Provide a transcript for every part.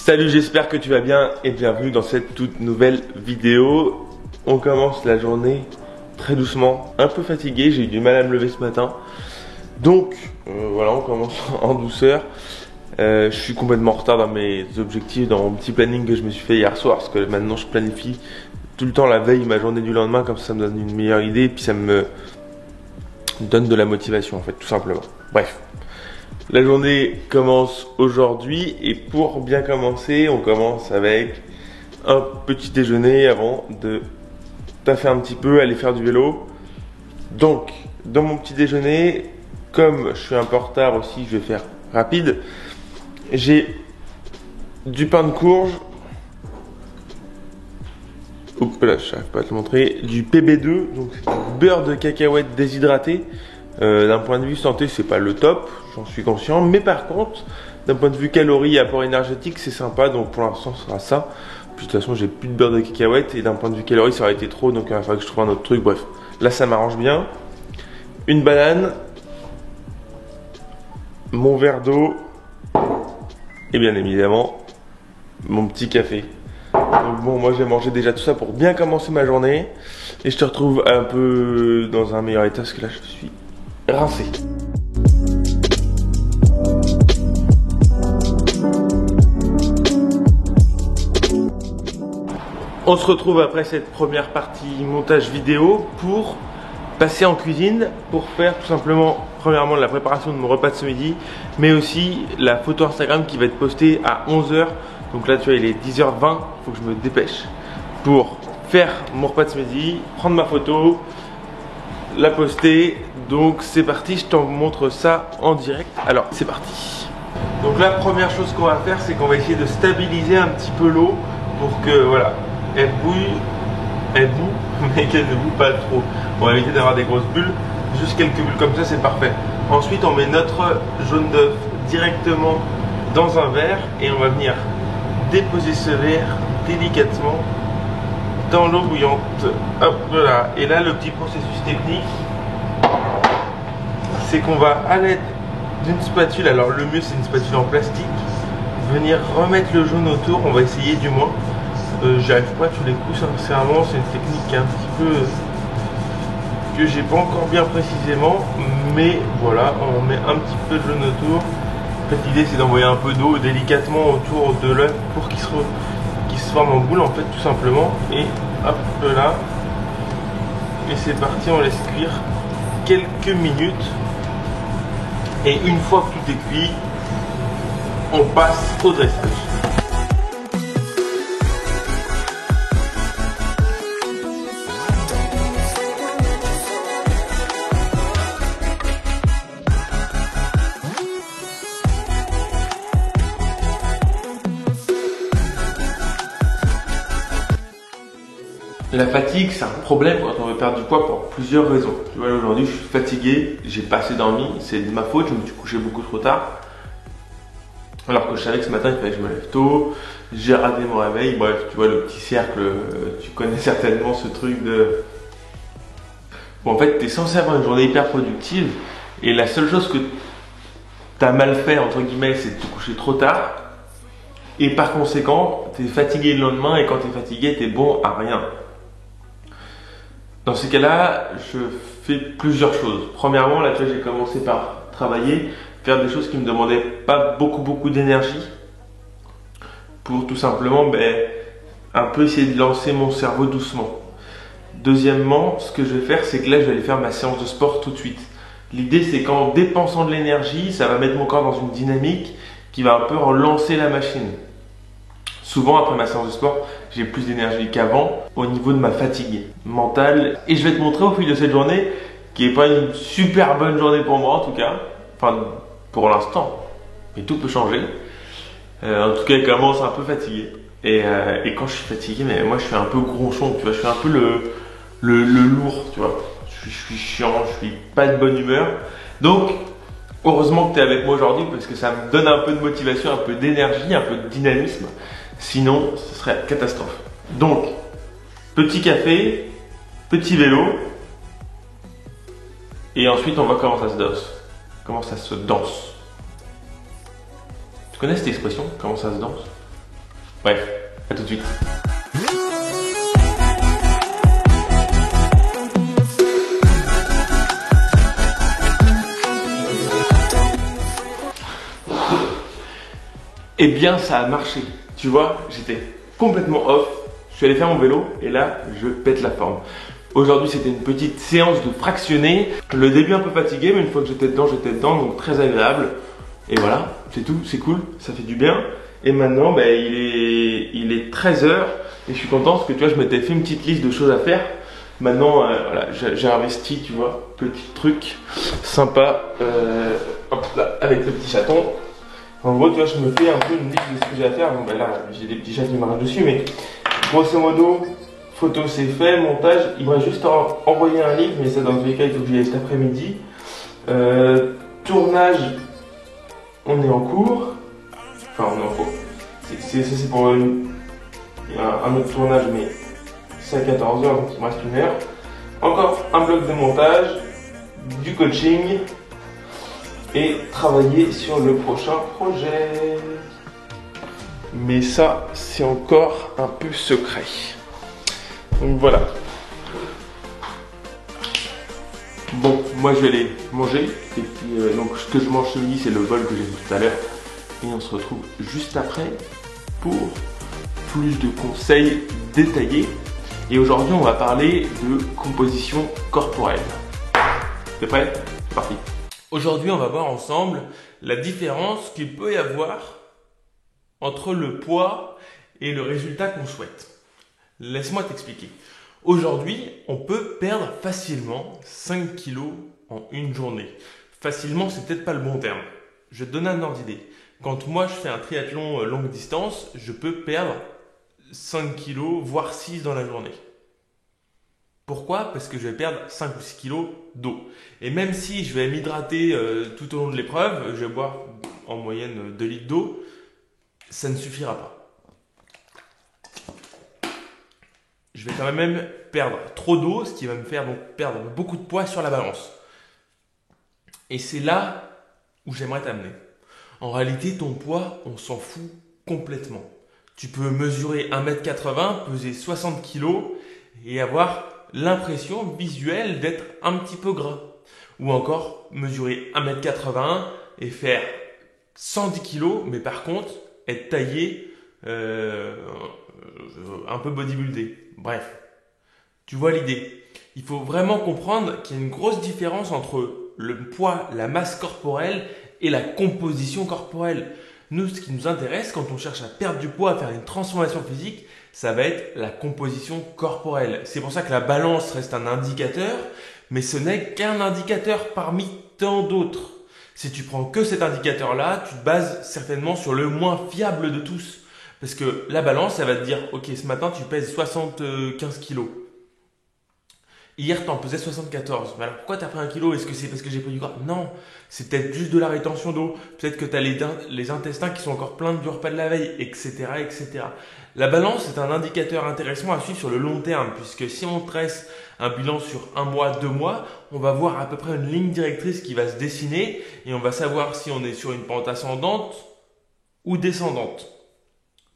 Salut, j'espère que tu vas bien et bienvenue dans cette toute nouvelle vidéo. On commence la journée très doucement, un peu fatigué, j'ai eu du mal à me lever ce matin. Donc voilà, on commence en douceur. Je suis complètement en retard dans mes objectifs, dans mon petit planning que je me suis fait hier soir, parce que maintenant je planifie tout le temps la veille ma journée du lendemain, comme ça me donne une meilleure idée et puis ça me donne de la motivation en fait, tout simplement. Bref. La journée commence aujourd'hui et pour bien commencer, on commence avec un petit déjeuner avant de taffer un petit peu, aller faire du vélo. Donc, dans mon petit déjeuner, comme je suis un peu en retard aussi, je vais faire rapide. J'ai du pain de courge. Oups là, je n'arrive pas à te le montrer. Du PB2, donc c'est du beurre de cacahuète déshydraté. D'un point de vue santé, c'est pas le top, j'en suis conscient, mais par contre, d'un point de vue calories et apport énergétique, c'est sympa, donc pour l'instant, ce sera ça. Puis de toute façon, j'ai plus de beurre de cacahuète et d'un point de vue calories, ça aurait été trop, donc il va falloir que je trouve un autre truc. Bref, là, ça m'arrange bien. Une banane, mon verre d'eau et bien évidemment, mon petit café. Donc bon, moi, j'ai mangé déjà tout ça pour bien commencer ma journée et je te retrouve un peu dans un meilleur état parce que là, je suis rincé. On se retrouve après cette première partie montage vidéo pour passer en cuisine pour faire tout simplement premièrement la préparation de mon repas de ce midi, mais aussi la photo Instagram qui va être postée à 11 h. Donc là tu vois il est 10h20, il faut que je me dépêche pour faire mon repas de ce midi, prendre ma photo, la poster. Donc c'est parti, je t'en montre ça en direct. Alors c'est parti. Donc la première chose qu'on va faire, c'est qu'on va essayer de stabiliser un petit peu l'eau pour que voilà, elle bouille, elle boue, mais qu'elle ne boue pas trop. On va éviter d'avoir des grosses bulles, juste quelques bulles comme ça, c'est parfait. Ensuite on met notre jaune d'œuf directement dans un verre et on va venir déposer ce verre délicatement dans l'eau bouillante. Hop, voilà. Et là le petit processus technique, c'est qu'on va à l'aide d'une spatule, alors le mieux c'est une spatule en plastique, venir remettre le jaune autour, on va essayer du moins. J'y arrive pas tous les coups sincèrement, c'est une technique qui est un petit peu que j'ai pas encore bien précisément, mais voilà, on met un petit peu de jaune autour. En fait l'idée c'est d'envoyer un peu d'eau délicatement autour de l'œuf pour qu'il se forme en boule en fait tout simplement, et hop là, et c'est parti, on laisse cuire quelques minutes. Et une fois que tout est cuit, on passe au dressage. La fatigue, c'est un problème quand on veut perdre du poids pour plusieurs raisons. Tu vois, aujourd'hui, je suis fatigué, j'ai pas assez dormi, c'est de ma faute, je me suis couché beaucoup trop tard. Alors que je savais que ce matin, il fallait que je me lève tôt, j'ai raté mon réveil. Bref, tu vois, le petit cercle, tu connais certainement ce truc de... Bon, en fait, tu es censé avoir une journée hyper productive et la seule chose que tu as mal fait, entre guillemets, c'est de te coucher trop tard. Et par conséquent, tu es fatigué le lendemain et quand tu es fatigué, tu es bon à rien. Dans ces cas-là, je fais plusieurs choses. Premièrement, là, tu vois, j'ai commencé par travailler, faire des choses qui me demandaient pas beaucoup d'énergie pour tout simplement un peu essayer de lancer mon cerveau doucement. Deuxièmement, ce que je vais faire, c'est que là, je vais aller faire ma séance de sport tout de suite. L'idée, c'est qu'en dépensant de l'énergie, ça va mettre mon corps dans une dynamique qui va un peu relancer la machine. Souvent, après ma séance de sport, j'ai plus d'énergie qu'avant au niveau de ma fatigue mentale. Et je vais te montrer au fil de cette journée, qui n'est pas une super bonne journée pour moi en tout cas. Enfin, pour l'instant. Mais tout peut changer. En tout cas, il commence un peu fatigué. Et quand je suis fatigué, mais moi je suis un peu gronchon, tu vois. Je suis un peu le lourd, tu vois. Je suis chiant, je suis pas de bonne humeur. Donc, heureusement que tu es avec moi aujourd'hui parce que ça me donne un peu de motivation, un peu d'énergie, un peu de dynamisme. Sinon, ce serait catastrophe. Donc, petit café, petit vélo. Et ensuite, on voit comment ça se danse. Comment ça se danse. Tu connais cette expression? Comment ça se danse? Bref, à tout de suite. Eh bien, ça a marché. Tu vois, j'étais complètement off. Je suis allé faire mon vélo et là, je pète la forme. Aujourd'hui, c'était une petite séance de fractionné. Le début un peu fatigué, mais une fois que j'étais dedans, donc très agréable. Et voilà, c'est tout, c'est cool, ça fait du bien. Et maintenant, ben, il est 13 h et je suis content parce que tu vois, je m'étais fait une petite liste de choses à faire. Maintenant, voilà, j'ai investi, tu vois, petit truc sympa, hop là, avec le petit chaton. En gros, tu vois, je me fais un peu une liste de ce que j'ai à faire. Bon, ben là, j'ai des petits chats qui m'arrivent dessus, mais grosso modo, photo c'est fait, montage. Il va juste envoyer un livre, mais ça, dans tous les cas, il faut que j'y aille cet après-midi. Tournage, on est en cours. Enfin, on est en cours. Ça, c'est pour un autre tournage, mais c'est à 14 h, donc il me reste 1 heure. Encore un bloc de montage, du coaching. Et travailler sur le prochain projet. Mais ça, c'est encore un peu secret. Donc voilà. Bon, moi je vais aller manger. Et puis, donc ce que je mange ce midi, c'est le bol que j'ai vu tout à l'heure. Et on se retrouve juste après pour plus de conseils détaillés. Et aujourd'hui, on va parler de composition corporelle. T'es prêt? C'est parti. Aujourd'hui, on va voir ensemble la différence qu'il peut y avoir entre le poids et le résultat qu'on souhaite. Laisse-moi t'expliquer. Aujourd'hui, on peut perdre facilement 5 kilos en une journée. Facilement, c'est peut-être pas le bon terme. Je te donne un ordre d'idée. Quand moi, je fais un triathlon longue distance, je peux perdre 5 kilos, voire 6 dans la journée. Pourquoi? Parce que je vais perdre 5 ou 6 kilos d'eau. Et même si je vais m'hydrater tout au long de l'épreuve, je vais boire en moyenne 2 litres d'eau, ça ne suffira pas. Je vais quand même perdre trop d'eau, ce qui va me faire donc perdre beaucoup de poids sur la balance. Et c'est là où j'aimerais t'amener. En réalité, ton poids, on s'en fout complètement. Tu peux mesurer 1,80 m, peser 60 kg et avoir l'impression visuelle d'être un petit peu gras. Ou encore mesurer 1,81 m et faire 110 kg, mais par contre être taillé un peu bodybuildé. Bref, tu vois l'idée. Il faut vraiment comprendre qu'il y a une grosse différence entre le poids, la masse corporelle et la composition corporelle. Nous, ce qui nous intéresse quand on cherche à perdre du poids, à faire une transformation physique, ça va être la composition corporelle. C'est pour ça que la balance reste un indicateur, mais ce n'est qu'un indicateur parmi tant d'autres. Si tu prends que cet indicateur-là, tu te bases certainement sur le moins fiable de tous. Parce que la balance, ça va te dire, ok, ce matin, tu pèses 75 kilos. Hier, tu en pesais 74. Mais alors, pourquoi tu as pris 1 kilo? Est-ce que c'est parce que j'ai pris du gras? Non, c'est peut-être juste de la rétention d'eau. Peut-être que tu as les intestins qui sont encore pleins du repas de la veille, etc., etc. La balance est un indicateur intéressant à suivre sur le long terme, puisque si on tresse un bilan sur 1 mois, 2 mois, on va voir à peu près une ligne directrice qui va se dessiner et on va savoir si on est sur une pente ascendante ou descendante.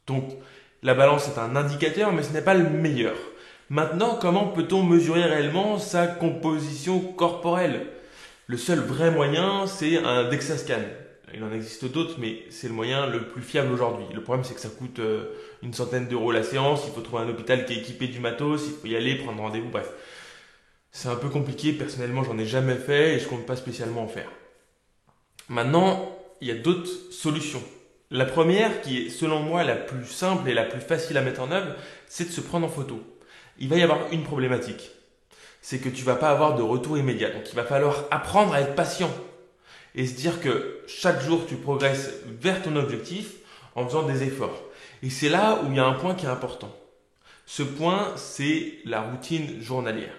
Donc, la balance est un indicateur, mais ce n'est pas le meilleur. Maintenant, comment peut-on mesurer réellement sa composition corporelle? Le seul vrai moyen, c'est un DEXA-scan. Il en existe d'autres, mais c'est le moyen le plus fiable aujourd'hui. Le problème, c'est que ça coûte une centaine d'euros la séance. Il faut trouver un hôpital qui est équipé du matos. Il faut y aller, prendre rendez-vous. Bref, c'est un peu compliqué. Personnellement, j'en ai jamais fait et je compte pas spécialement en faire. Maintenant, il y a d'autres solutions. La première, qui est selon moi la plus simple et la plus facile à mettre en œuvre, c'est de se prendre en photo. Il va y avoir une problématique. C'est que tu vas pas avoir de retour immédiat. Donc, il va falloir apprendre à être patient et se dire que chaque jour, tu progresses vers ton objectif en faisant des efforts. Et c'est là où il y a un point qui est important. Ce point, c'est la routine journalière.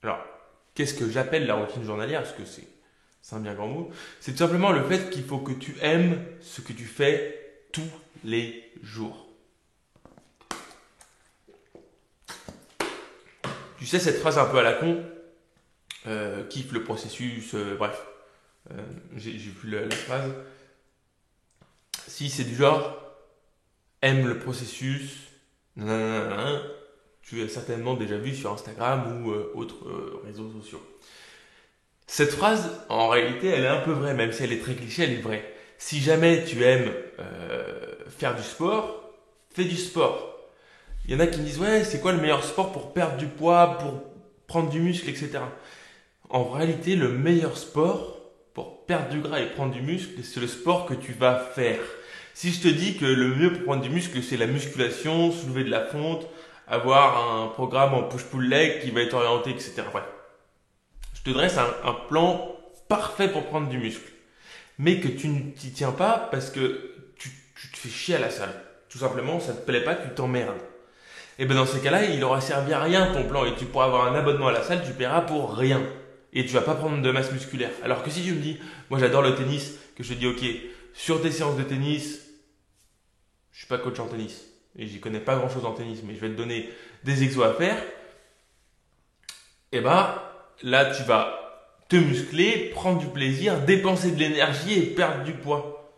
Alors, qu'est-ce que j'appelle la routine journalière? Parce que c'est un bien grand mot. C'est tout simplement le fait qu'il faut que tu aimes ce que tu fais tous les jours. Tu sais cette phrase un peu à la con, kiffe le processus, bref, j'ai plus la phrase. Si c'est du genre, aime le processus, nanana, tu as certainement déjà vu sur Instagram ou autres réseaux sociaux. Cette phrase, en réalité, elle est un peu vraie, même si elle est très cliché, elle est vraie. Si jamais tu aimes faire du sport, fais du sport. Il y en a qui me disent, ouais, c'est quoi le meilleur sport pour perdre du poids, pour prendre du muscle, etc. En réalité, le meilleur sport pour perdre du gras et prendre du muscle, c'est le sport que tu vas faire. Si je te dis que le mieux pour prendre du muscle, c'est la musculation, soulever de la fonte, avoir un programme en push-pull-leg qui va être orienté, etc. Ouais. Je te dresse un plan parfait pour prendre du muscle. Mais que tu ne t'y tiens pas parce que tu te fais chier à la salle. Tout simplement, ça ne te plaît pas, tu t'emmerdes. Et bien dans ces cas-là, il aura servi à rien ton plan et tu pourras avoir un abonnement à la salle, tu paieras pour rien. Et tu vas pas prendre de masse musculaire. Alors que si tu me dis, moi j'adore le tennis, que je te dis ok, sur tes séances de tennis, je suis pas coach en tennis et j'y connais pas grand chose en tennis, mais je vais te donner des exos à faire. Et là tu vas te muscler, prendre du plaisir, dépenser de l'énergie et perdre du poids.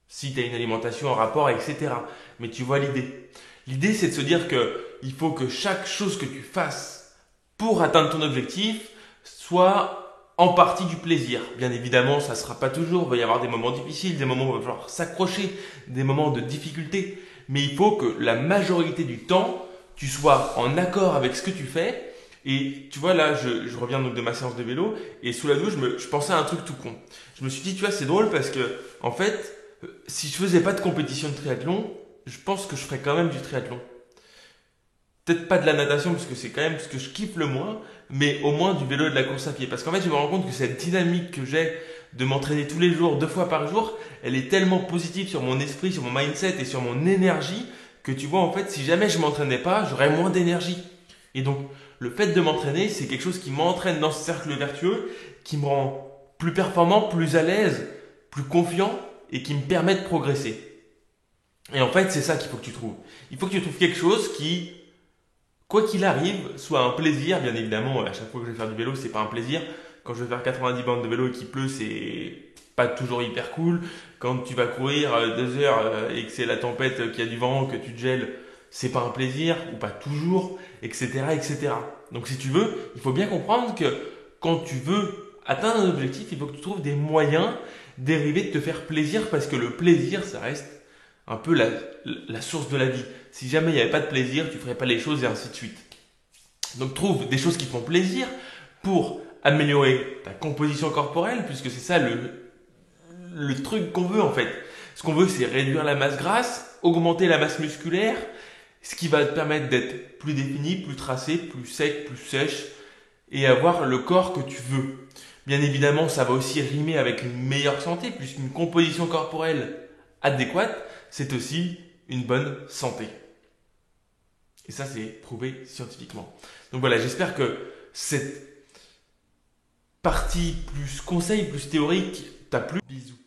Si tu as une alimentation en rapport, etc. Mais tu vois l'idée. L'idée, c'est de se dire que il faut que chaque chose que tu fasses pour atteindre ton objectif soit en partie du plaisir. Bien évidemment, ça ne sera pas toujours. Il va y avoir des moments difficiles, des moments où il va falloir s'accrocher, des moments de difficulté. Mais il faut que la majorité du temps, tu sois en accord avec ce que tu fais. Et tu vois, là, je reviens donc de ma séance de vélo et sous la douche, je pensais à un truc tout con. Je me suis dit, tu vois, c'est drôle parce que, en fait, si je faisais pas de compétition de triathlon, je pense que je ferais quand même du triathlon. Peut-être pas de la natation parce que c'est quand même ce que je kiffe le moins, mais au moins du vélo et de la course à pied. Parce qu'en fait, je me rends compte que cette dynamique que j'ai de m'entraîner tous les jours, 2 fois par jour, elle est tellement positive sur mon esprit, sur mon mindset et sur mon énergie que tu vois, en fait, si jamais je m'entraînais pas, j'aurais moins d'énergie. Et donc, le fait de m'entraîner, c'est quelque chose qui m'entraîne dans ce cercle vertueux, qui me rend plus performant, plus à l'aise, plus confiant et qui me permet de progresser. Et en fait, c'est ça qu'il faut que tu trouves. Il faut que tu trouves quelque chose qui, quoi qu'il arrive, soit un plaisir. Bien évidemment, à chaque fois que je vais faire du vélo, c'est pas un plaisir. Quand je vais faire 90 bandes de vélo et qu'il pleut, c'est pas toujours hyper cool. Quand tu vas courir 2 heures et que c'est la tempête, qu'il y a du vent, que tu te gèles, c'est pas un plaisir, ou pas toujours, etc., etc. Donc si tu veux, il faut bien comprendre que quand tu veux atteindre un objectif, il faut que tu trouves des moyens dérivés de te faire plaisir parce que le plaisir, ça reste un peu la source de la vie. Si jamais il n'y avait pas de plaisir, tu ne ferais pas les choses et ainsi de suite. Donc trouve des choses qui font plaisir pour améliorer ta composition corporelle, puisque c'est ça le truc qu'on veut en fait. Ce qu'on veut, c'est réduire la masse grasse, augmenter la masse musculaire, ce qui va te permettre d'être plus défini, plus tracé, plus sec, plus sèche et avoir le corps que tu veux. Bien évidemment, ça va aussi rimer avec une meilleure santé, puisqu'une composition corporelle adéquate, c'est aussi une bonne santé. Et ça, c'est prouvé scientifiquement. Donc voilà, j'espère que cette partie plus conseil, plus théorique t'a plu. Bisous.